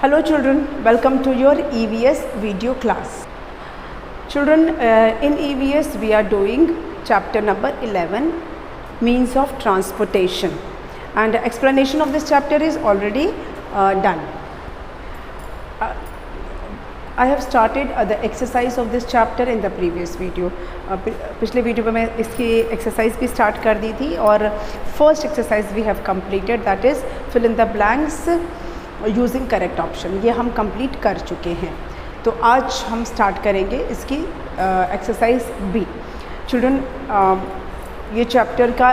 Hello children, welcome to your EVS video class. Children, in EVS we are doing chapter number 11, means of transportation, and explanation of this chapter is already done. I have started the exercise of this chapter in the previous video. पिछले video में मैं इसकी exercise भी start कर दी थी और first exercise we have completed, that is fill in the blanks using correct option. ये हम कंप्लीट कर चुके हैं. तो आज हम स्टार्ट करेंगे इसकी एक्सरसाइज बी. चिल्ड्रन, ये चैप्टर का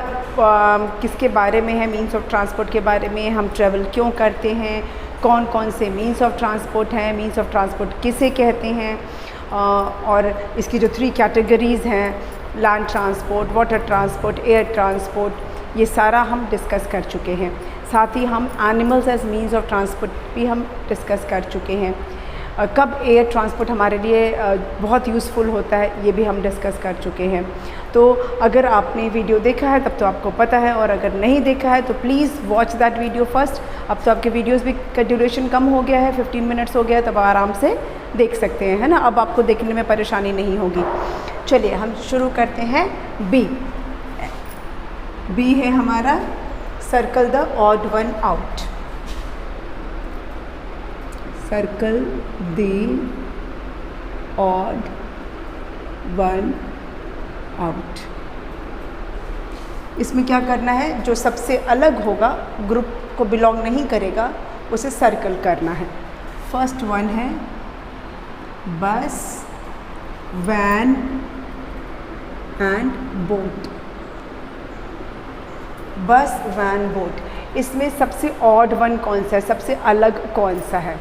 किसके बारे में है? मीन्स ऑफ ट्रांसपोर्ट के बारे में. हम ट्रैवल क्यों करते हैं, कौन कौन से मीन्स ऑफ ट्रांसपोर्ट हैं, मीन्स ऑफ ट्रांसपोर्ट किसे कहते हैं, और इसकी जो 3 कैटेगरीज़ हैं, land transport, water transport, air transport, ये सारा हम डिस्कस कर चुके हैं. साथ ही हम animals as means of transport भी हम डिस्कस कर चुके हैं. कब एयर ट्रांसपोर्ट हमारे लिए बहुत यूज़फुल होता है ये भी हम डिस्कस कर चुके हैं. तो अगर आपने वीडियो देखा है तब तो आपको पता है, और अगर नहीं देखा है तो please watch that video first. अब तो आपके वीडियोस भी का ड्यूरेशन कम हो गया है, 15 मिनट्स हो गया है, तब आराम से देख सकते हैं, है ना. अब आपको देखने में परेशानी नहीं होगी. चलिए हम शुरू करते हैं. बी है हमारा circle the odd one out. Circle the odd one out. इसमें क्या करना है? जो सबसे अलग होगा, ग्रुप को बिलोंग नहीं करेगा, उसे सर्कल करना है. फर्स्ट वन है बस, वैन एंड बोट. बस, वैन, बोट. इसमें सबसे ऑड वन कौन सा है, सबसे अलग कौन सा है?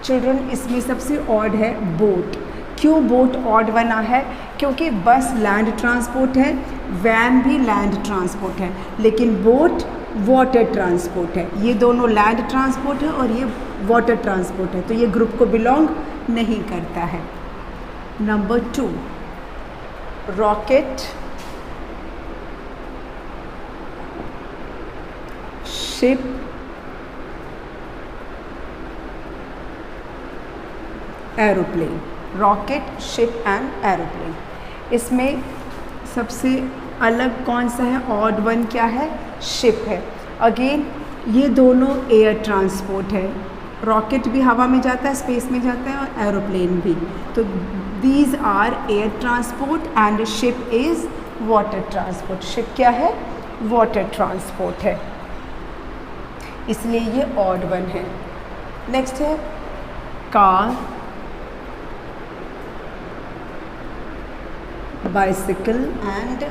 चिल्ड्रन, इसमें सबसे ऑड है बोट. क्यों बोट ऑड वन है? क्योंकि बस लैंड ट्रांसपोर्ट है, वैन भी लैंड ट्रांसपोर्ट है, लेकिन बोट वाटर ट्रांसपोर्ट है. ये दोनों लैंड ट्रांसपोर्ट है और ये वाटर ट्रांसपोर्ट है, तो ये ग्रुप को बिलोंग नहीं करता है. Number 2, rocket, ship, aeroplane. Rocket, ship and aeroplane. इसमें सबसे अलग कौन सा है? ऑड वन क्या है? शिप है. अगेन ये दोनों एयर ट्रांसपोर्ट है. रॉकेट भी हवा में जाता है, स्पेस में जाता है, और एरोप्लेन भी. तो these are air transport and ship is water transport. Ship क्या है? वाटर ट्रांसपोर्ट है, इसलिए ये ऑड वन है. नेक्स्ट है car, bicycle and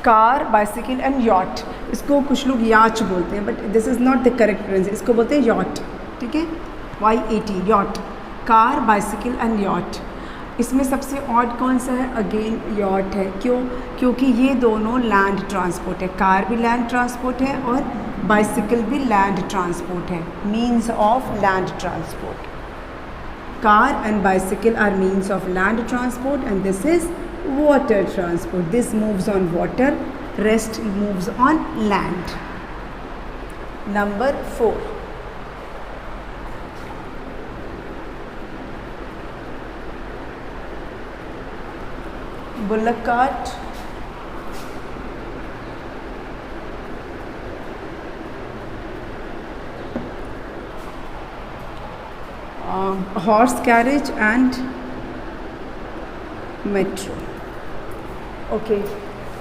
car, bicycle and yacht. इसको कुछ लोग याच बोलते हैं, but this is not the correct pronunciation. इसको बोलते हैं यॉट. ठीक है, YAT, yacht. Car, bicycle and yacht. इसमें सबसे ऑड कौन सा है? अगेन यॉट है. क्यों? क्योंकि ये दोनों लैंड ट्रांसपोर्ट है. कार भी लैंड ट्रांसपोर्ट है और बाइसिकल भी लैंड ट्रांसपोर्ट है, means of land transport. Car and bicycle are means of land transport and this is water transport. This moves on water, rest moves on land. Number 4, bullock cart, horse carriage and metro. Okay,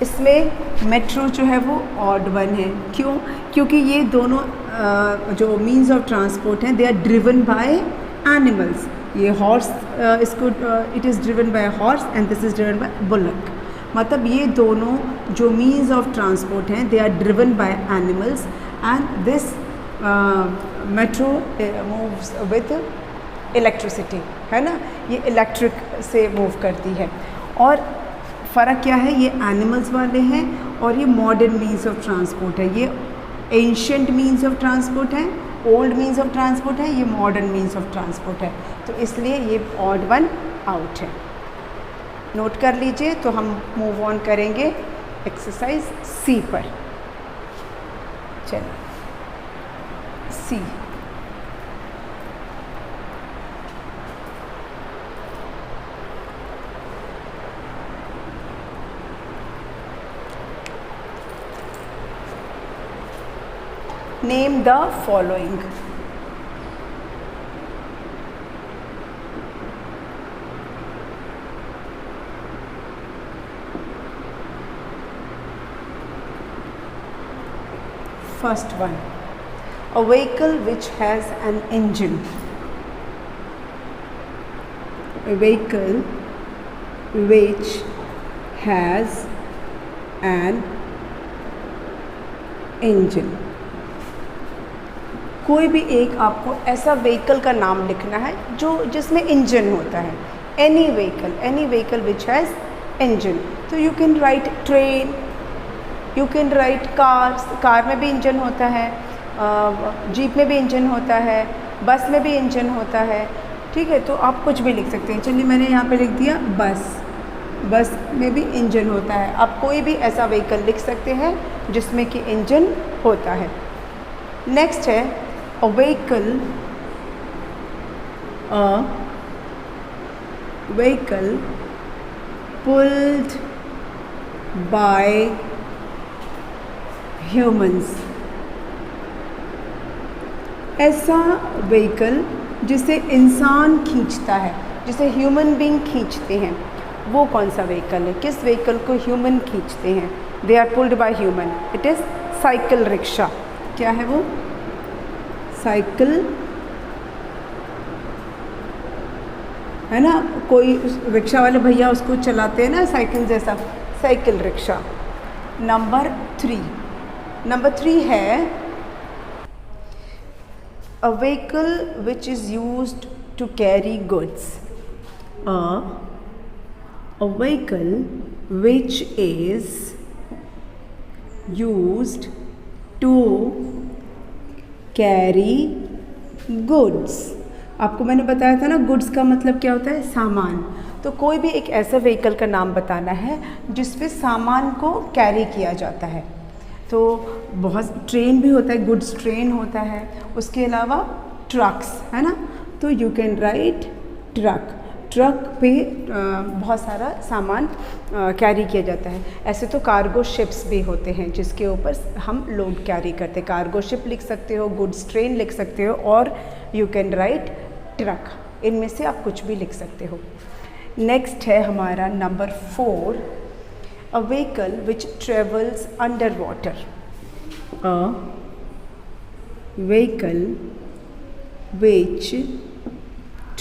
इसमें metro जो है वो odd one है. क्यों? क्योंकि ये दोनों जो मीन्स ऑफ ट्रांसपोर्ट हैं, they are driven by animals. ये हॉर्स, इसको it is driven by horse and this is driven by bullock. मतलब ये दोनों जो मीन्स ऑफ ट्रांसपोर्ट हैं, they are driven by animals and this metro moves with electricity, है ना. ये इलेक्ट्रिक से मूव करती है. और फ़र्क क्या है? ये एनिमल्स वाले हैं और ये मॉडर्न मीन्स ऑफ ट्रांसपोर्ट है. ये एंशियंट मीन्स ऑफ ट्रांसपोर्ट है, ओल्ड मीन्स ऑफ ट्रांसपोर्ट है, ये मॉडर्न मीन्स ऑफ ट्रांसपोर्ट है. तो इसलिए ये ऑड वन आउट है. नोट कर लीजिए. तो हम मूव ऑन करेंगे एक्सरसाइज सी पर. चलिए C, name the following. First one, a vehicle which has an engine. A vehicle which has an engine. कोई भी एक आपको ऐसा व्हीकल का नाम लिखना है जो जिसमें इंजन होता है। Any vehicle which has engine. तो you can write train, you can write car में भी इंजन होता है, जीप में भी इंजन होता है, बस में भी इंजन होता है, ठीक है। तो आप कुछ भी लिख सकते हैं। चलिए मैंने यहाँ पे लिख दिया बस में भी इंजन होता है। आप कोई भी ऐसा व्हीकल लिख सकते हैं जिसमें कि इंजन होता है। नेक्स्ट है a vehicle pulled bye humans. ऐसा व्हीकल जिसे इंसान खींचता है, जिसे ह्यूमन बीइंग खींचते हैं, वो कौन सा व्हीकल है? किस व्हीकल को ह्यूमन खींचते हैं? They are pulled by human. It is cycle rickshaw. क्या है वो? साइकिल, है ना। कोई रिक्शा वाले भैया उसको चलाते हैं ना साइकिल जैसा, साइकिल रिक्शा। नंबर थ्री है a vehicle which is used to carry goods. A vehicle which is used to carry goods. आपको मैंने बताया था ना, गुड्स का मतलब क्या होता है? सामान। तो कोई भी एक ऐसा व्हीकल का नाम बताना है जिस पे सामान को कैरी किया जाता है। तो बहुत ट्रेन भी होता है, गुड्स ट्रेन होता है, उसके अलावा ट्रक्स, है ना। तो यू कैन राइट ट्रक पे बहुत सारा सामान कैरी किया जाता है। ऐसे तो कार्गो शिप्स भी होते हैं जिसके ऊपर हम लोड कैरी करते हैं। कार्गो शिप लिख सकते हो, गुड्स ट्रेन लिख सकते हो, और यू कैन राइट ट्रक। इनमें से आप कुछ भी लिख सकते हो। नेक्स्ट है हमारा number 4, a vehicle which travels underwater. A vehicle which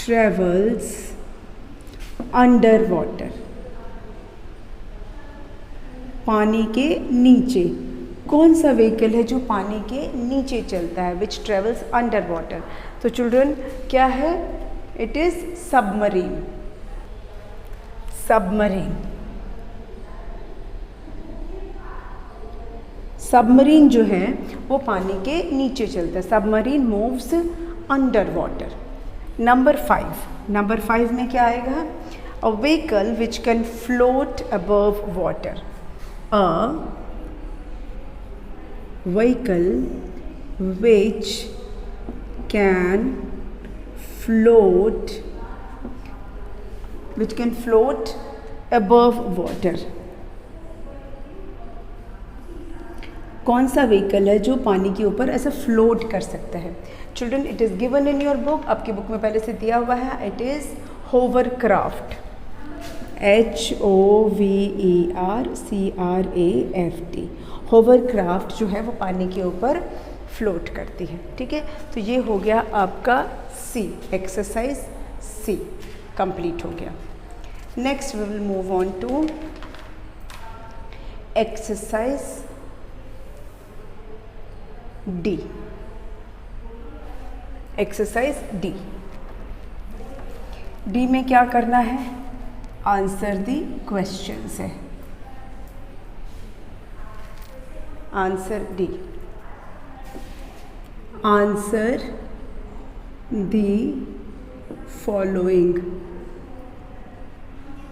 travels underwater. पानी के नीचे। कौन सा व्हीकल है जो पानी के नीचे चलता है? विच ट्रेवल्स अंडर वाटर। तो चिल्ड्रन क्या है? It is submarine. सबमरीन जो है वो पानी के नीचे चलता है। Submarine moves under water. Number 5 में क्या आएगा? A vehicle which can float above water. A vehicle which can float above water. कौन सा व्हीकल है जो पानी के ऊपर ऐसा फ्लोट कर सकता है? Children, it is given in your book. आपकी बुक में पहले से दिया हुआ है। It is hovercraft. HOVERCRAFT। Hovercraft जो है वो पानी के ऊपर फ्लोट करती है। ठीक है, तो ये हो गया आपका सी, एक्सरसाइज सी कंप्लीट हो गया। Next we will move on to exercise D. Exercise D में क्या करना है? आंसर दी क्वेश्चंस है। Answer the, answer the following.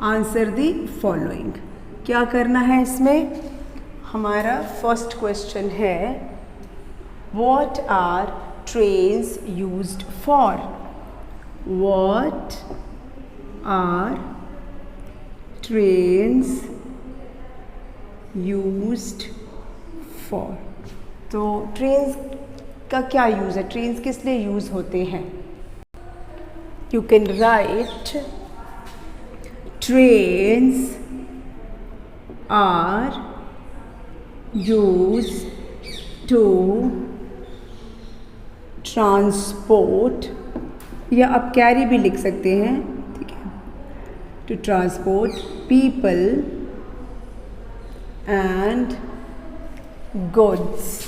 Answer the following क्या करना है इसमें? हमारा फर्स्ट क्वेश्चन है What are trains used for? What are trains used for? तो ट्रेन्स का क्या यूज़ है, ट्रेन्स किस लिए यूज़ होते हैं? You can write trains are used to transport, या आप कैरी भी लिख सकते हैं, ठीक है, to transport people and goods,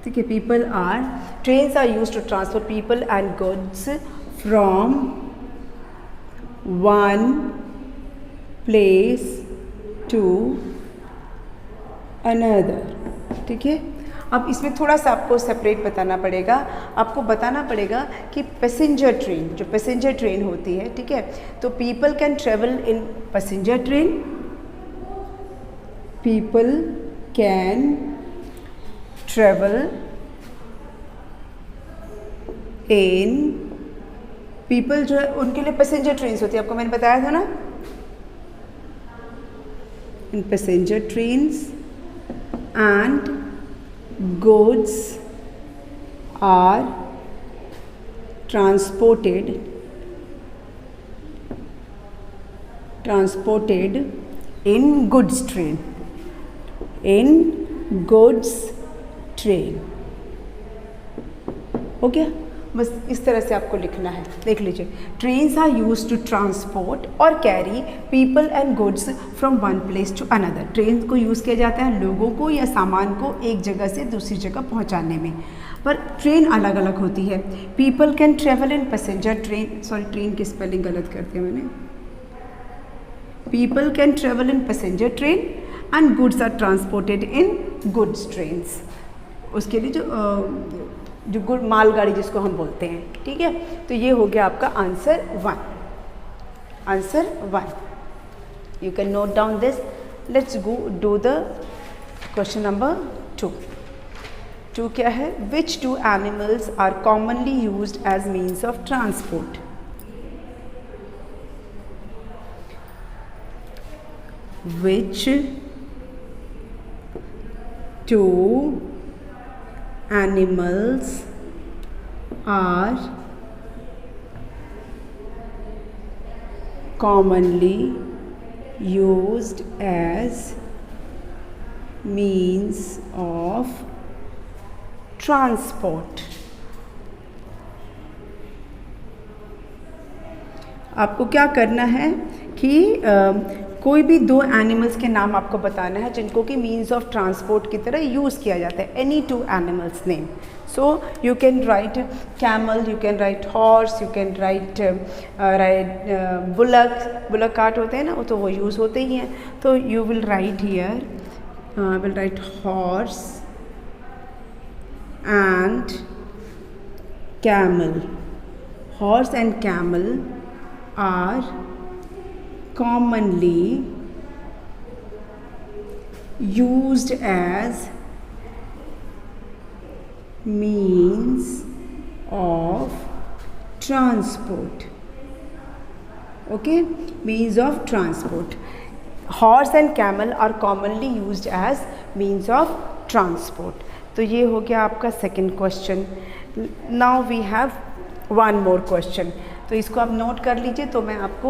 ठीक है. People are trains are use to transport people and goods from one place to another, ठीक है. अब इसमें थोड़ा सा आपको सेपरेट बताना पड़ेगा. आपको बताना पड़ेगा कि पैसेंजर ट्रेन, जो पैसेंजर ट्रेन होती है, ठीक है, तो people can travel in passenger train, people can travel in, people जो है उनके लिए पैसेंजर ट्रेन्स होती है, आपको मैंने बताया था ना, in passenger trains, and goods are transported in goods train, in goods train. हो गया? बस इस तरह से आपको लिखना है. देख लीजिए, trains are use to transport और carry people and goods from one place to another. Train को यूज़ किया जाता है लोगों को या सामान को एक जगह से दूसरी जगह पहुंचाने में, पर ट्रेन अलग अलग होती है. People can travel in passenger train, sorry train की स्पेलिंग गलत कर दिया मैंने. People can travel in passenger train and goods are transported in goods trains. उसके लिए जो गुड मालगाड़ी जिसको हम बोलते हैं, ठीक है. तो ये हो गया आपका answer 1. Answer 1. You can note down this. Let's go do the question number 2. 2 क्या है? Which 2 animals are commonly used as means of transport? Which 2 animals are commonly used as means of transport? आपको क्या करना है कि कोई भी 2 animals के नाम आपको बताना है जिनको कि मीन्स ऑफ ट्रांसपोर्ट की तरह यूज़ किया जाता है. Any 2 animals name. So you can right camel, you can right horse, you can right bullock cart होते हैं ना, वो तो वो यूज़ होते ही हैं. तो you will write here, will write horse and camel. Horse and camel are commonly used as means of transport. Okay, means of transport. Horse and camel are commonly used as means of transport. तो ये हो गया आपका second question. Now we have one more question. तो इसको आप note कर लीजिए, तो मैं आपको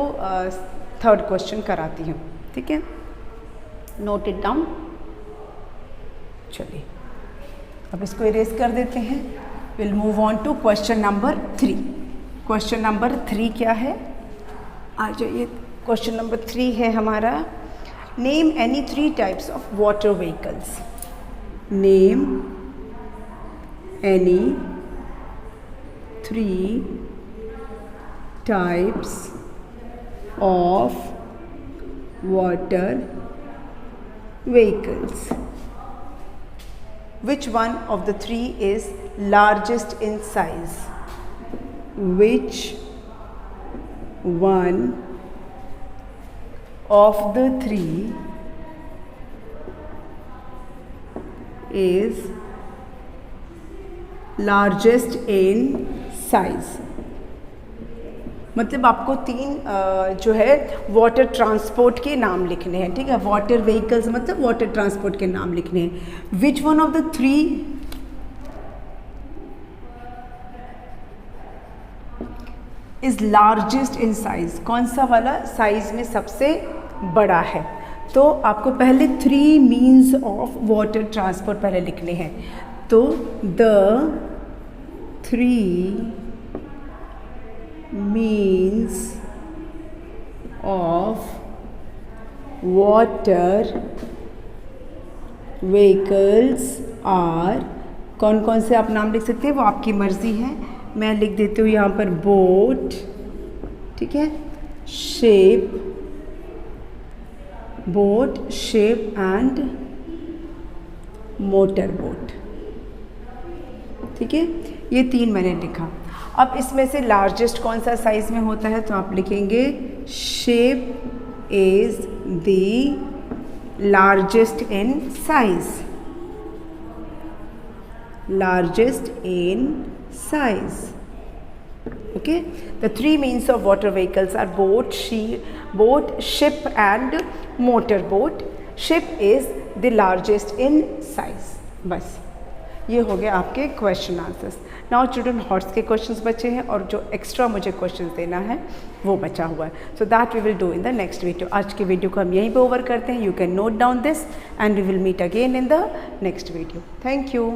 थर्ड क्वेश्चन कराती हूँ, ठीक है. Note it down. चलिए अब इसको इरेज कर देते हैं. Will move on to question number 3. Question number 3 क्या है? आ जाइए. क्वेश्चन नंबर 3 है हमारा, name any 3 types of water vehicles. Name any 3 types of water vehicles. Which one of the 3 is largest in size? Which one of the 3 is largest in size. मतलब आपको तीन जो है वाटर ट्रांसपोर्ट के नाम लिखने हैं, ठीक है। वाटर व्हीकल्स मतलब वाटर ट्रांसपोर्ट के नाम लिखने हैं। Which one of the three is largest in size, कौन सा वाला साइज में सबसे बड़ा है। तो आपको पहले three means of water transport पहले लिखने हैं। तो the three means of water vehicles are, कौन कौन से आप नाम लिख सकते हैं वो आपकी मर्ज़ी है। मैं लिख देती हूँ यहाँ पर बोट, ठीक है, ship, boat, ship and motor boat, ठीक है। ये तीन मैंने लिखा। अब इसमें से लार्जेस्ट कौन सा साइज़ में होता है, तो आप लिखेंगे ship is the largest in size, largest in size, okay. The three means of water vehicles are boat, ship and motor boat. Ship is the largest in size. बस ये हो गया आपके question answers. Now children horse के questions बचे हैं और जो एक्स्ट्रा मुझे क्वेश्चंस देना है वो बचा हुआ है। So that we will do in the next video. आज के वीडियो को हम यहीं पे ओवर करते हैं। You can note down this and we will meet again in the next video. Thank you.